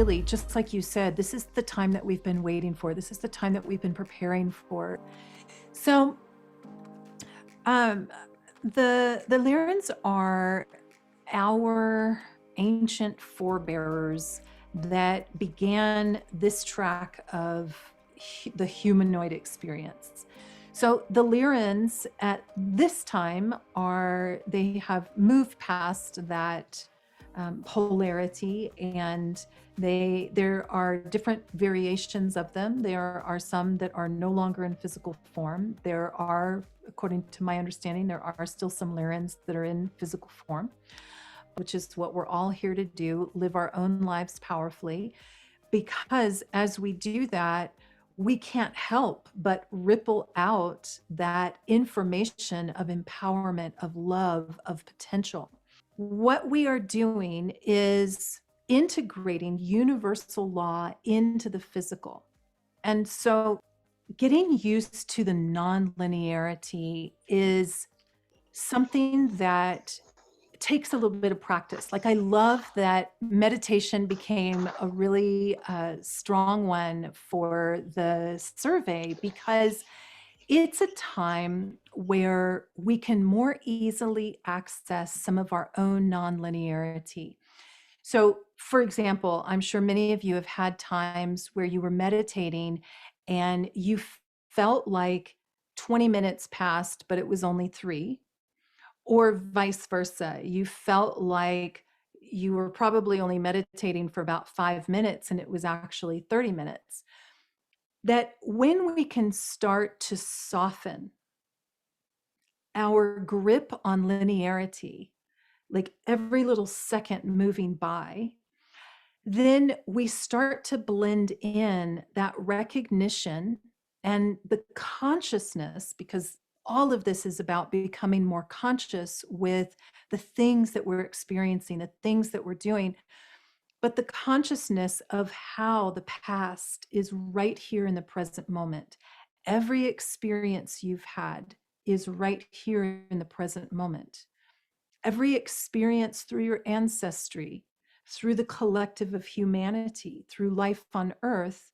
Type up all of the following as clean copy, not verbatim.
really, just like you said, this is the time that we've been waiting for. This is the time that we've been preparing for. So, um, the Lyrans are our ancient forebearers that began this track of the humanoid experience. So the Lyrans at this time they have moved past that polarity, and there are different variations of them. There are some that are no longer in physical form. There are, according to my understanding, there are still some Lyrans that are in physical form, which is what we're all here to do, live our own lives powerfully. Because as we do that, we can't help but ripple out that information of empowerment, of love, of potential. What we are doing is integrating universal law into the physical. And so getting used to the non-linearity is something that takes a little bit of practice. Like, I love that meditation became a really strong one for the survey, because it's a time where we can more easily access some of our own non-linearity. So, for example, I'm sure many of you have had times where you were meditating and you felt like 20 minutes passed, but it was only 3, or vice versa. You felt like you were probably only meditating for about 5 minutes and it was actually 30 minutes. That when we can start to soften our grip on linearity, like every little second moving by, then we start to blend in that recognition and the consciousness, because all of this is about becoming more conscious with the things that we're experiencing, the things that we're doing, but the consciousness of how the past is right here in the present moment. Every experience you've had is right here in the present moment. Every experience through your ancestry, through the collective of humanity, through life on Earth.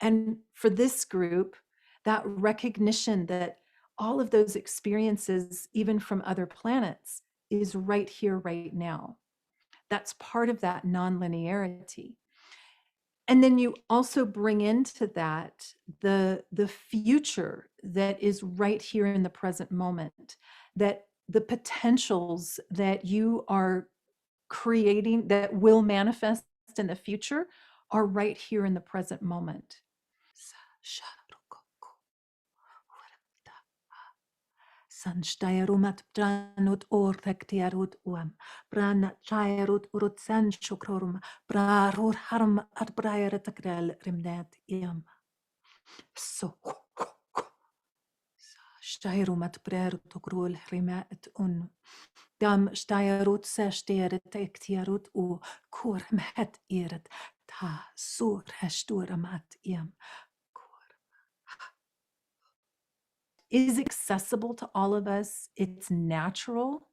And for this group, that recognition that all of those experiences, even from other planets, is right here, right now. That's part of that non-linearity. And then you also bring into that the future that is right here in the present moment, that the potentials that you are creating that will manifest in the future are right here in the present moment. Sansteirumat branut orthektiarut uam, brana chairut urut sanchukrorum, brarur harm at briaratakrel rimnet iam. So steirumat brerut ogrul rimet un. Dam steirut sesteret ektiarut u kurm het iret ta sur hesturamat iam. Is accessible to all of us. It's natural.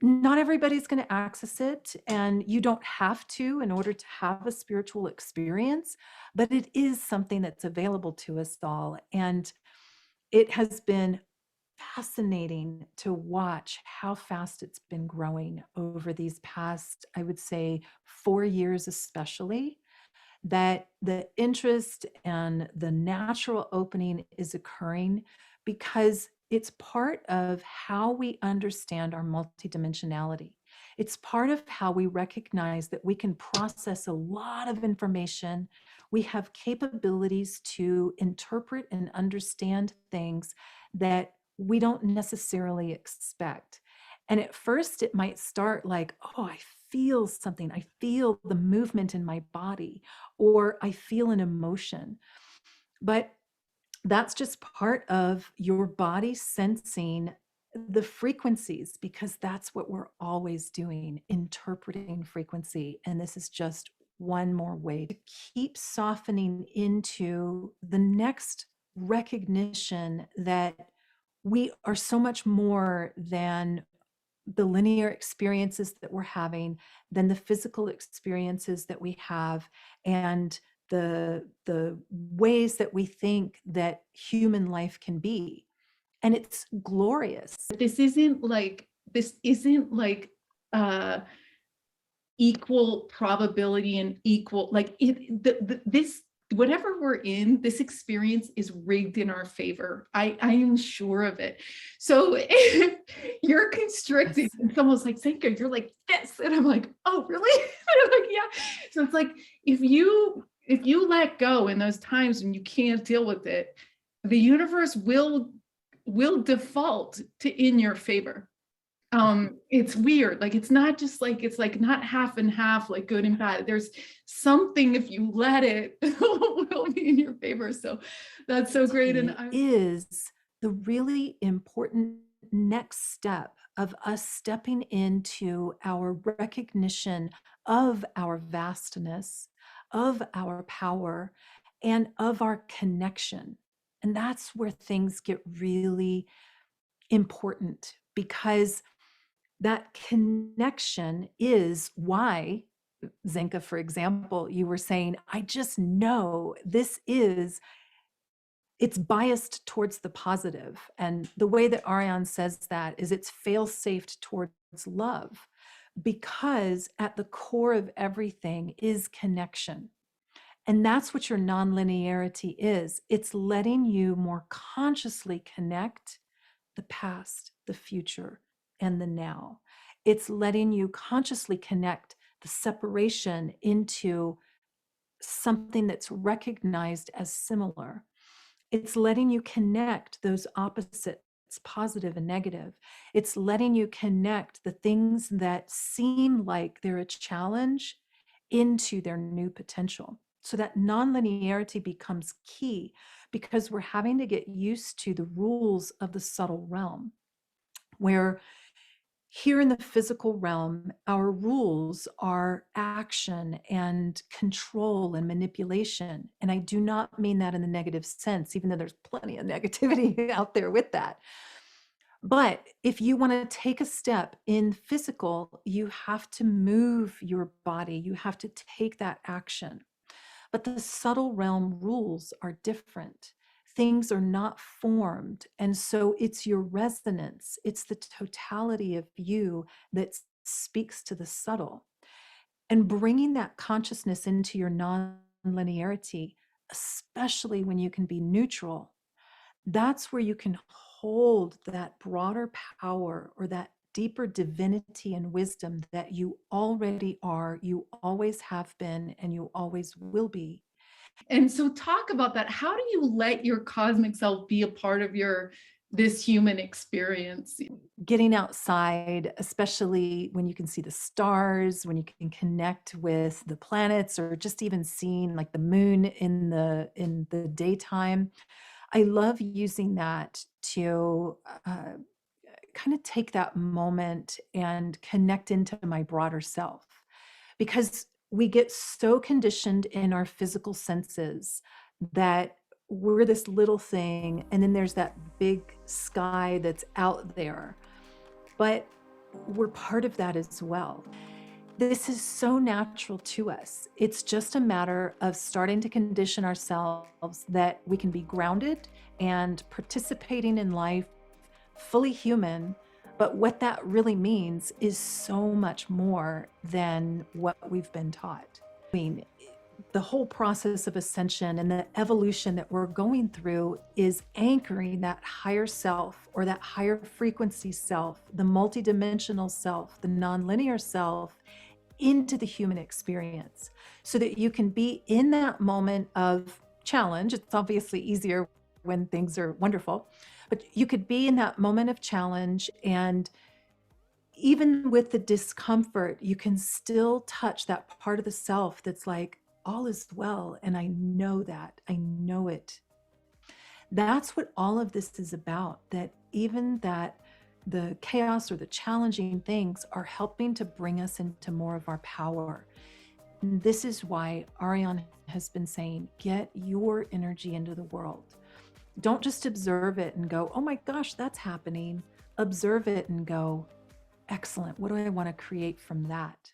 Not everybody's going to access it, and you don't have to in order to have a spiritual experience, but it is something that's available to us all. And it has been fascinating to watch how fast it's been growing over these past, I would say, 4 years especially, that the interest and the natural opening is occurring because it's part of how we understand our multidimensionality. It's part of how we recognize that we can process a lot of information. We have capabilities to interpret and understand things that we don't necessarily expect. And at first it might start like, oh, I feel something. I feel the movement in my body, or I feel an emotion. But that's just part of your body sensing the frequencies, because that's what we're always doing, interpreting frequency. And this is just one more way to keep softening into the next recognition that we are so much more than the linear experiences that we're having, then the physical experiences that we have, and the ways that we think that human life can be. And it's glorious. This isn't like equal probability and equal, like this, whatever we're in, this experience is rigged in our favor. I am sure of it. So if you're constricted, Yes. and someone's like, Zenka, you're like this, and I'm like, oh really? And I'm like, yeah. So it's like, if you let go in those times when you can't deal with it, the universe will default to in your favor. It's weird. Like, it's not just like, it's like not half and half, like good and bad. There's something, if you let it, will be in your favor. So that's so great. And is the really important next step of us stepping into our recognition of our vastness, of our power, and of our connection. And that's where things get really important, because that connection is why, Zenka, for example, you were saying, I just know it's biased towards the positive. And the way that Areon says that is it's fail-safed towards love, because at the core of everything is connection. And that's what your nonlinearity is. It's letting you more consciously connect the past, the future, and the now. It's letting you consciously connect the separation into something that's recognized as similar. It's letting you connect those opposites, positive and negative. It's letting you connect the things that seem like they're a challenge into their new potential. So that nonlinearity becomes key, because we're having to get used to the rules of the subtle realm, where here in the physical realm, our rules are action and control and manipulation. And I do not mean that in the negative sense, even though there's plenty of negativity out there with that. But if you want to take a step in physical, you have to move your body, you have to take that action. But the subtle realm rules are different. Things are not formed. And so it's your resonance, it's the totality of you that speaks to the subtle. And bringing that consciousness into your non-linearity, especially when you can be neutral, that's where you can hold that broader power, or that deeper divinity and wisdom that you already are, you always have been, and you always will be. And so talk about that. How do you let your cosmic self be a part of this human experience? Getting outside, especially when you can see the stars, when you can connect with the planets, or just even seeing like the moon in the daytime. I love using that to kind of take that moment and connect into my broader self, because we get so conditioned in our physical senses that we're this little thing, and then there's that big sky that's out there, but we're part of that as well. This is so natural to us. It's just a matter of starting to condition ourselves that we can be grounded and participating in life, fully human. But what that really means is so much more than what we've been taught. I mean, the whole process of ascension and the evolution that we're going through is anchoring that higher self, or that higher frequency self, the multidimensional self, the nonlinear self, into the human experience, so that you can be in that moment of challenge. It's obviously easier when things are wonderful, but you could be in that moment of challenge, and even with the discomfort, you can still touch that part of the self that's like, all is well, and I know that, I know it. That's what all of this is about, that even that the chaos or the challenging things are helping to bring us into more of our power. And this is why Areon has been saying, get your energy into the world. Don't just observe it and go, oh my gosh, that's happening. Observe it and go, excellent. What do I want to create from that?